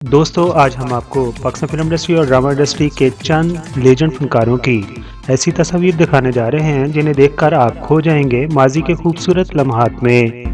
दोस्तों आज हम आपको पाकिस्तान फिल्म इंडस्ट्री और ड्रामा इंडस्ट्री के चंद लेजेंड फनकारों की ऐसी तस्वीर दिखाने जा रहे हैं जिन्हें देखकर आप खो जाएंगे माजी के खूबसूरत लम्हात में।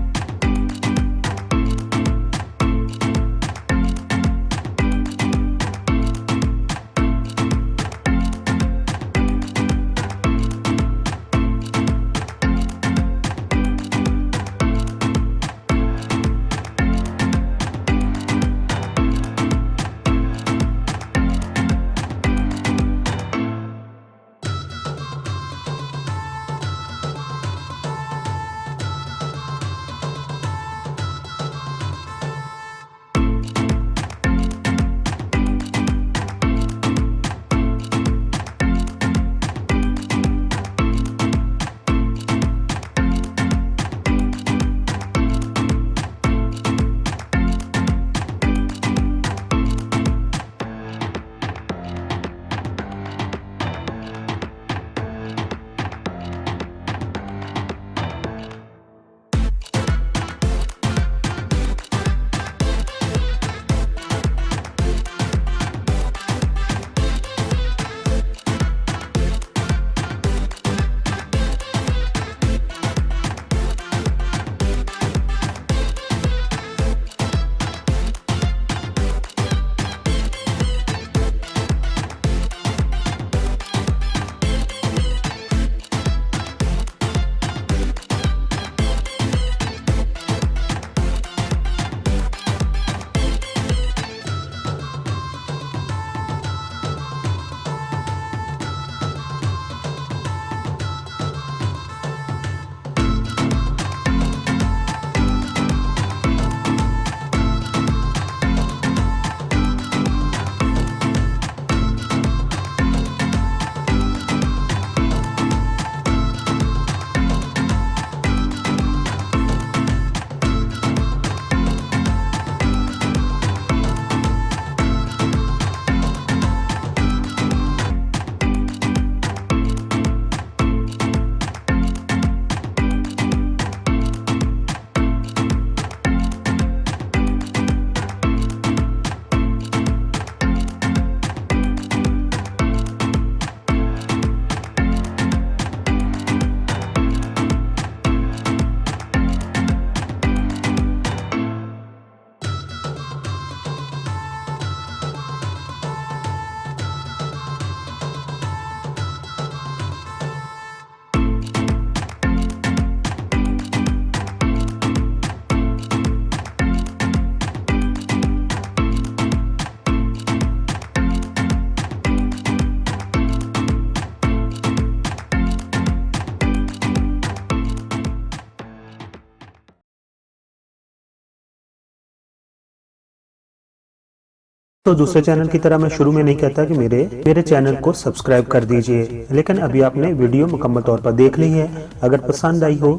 तो दूसरे चैनल की तरह मैं शुरू में नहीं कहता कि मेरे चैनल को सब्सक्राइब कर दीजिए, लेकिन अभी आपने वीडियो मुकम्मल तौर पर देख ली है। अगर पसंद आई हो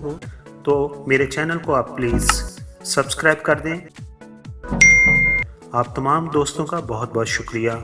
तो मेरे चैनल को आप प्लीज़ सब्सक्राइब कर दें। आप तमाम दोस्तों का बहुत बहुत शुक्रिया।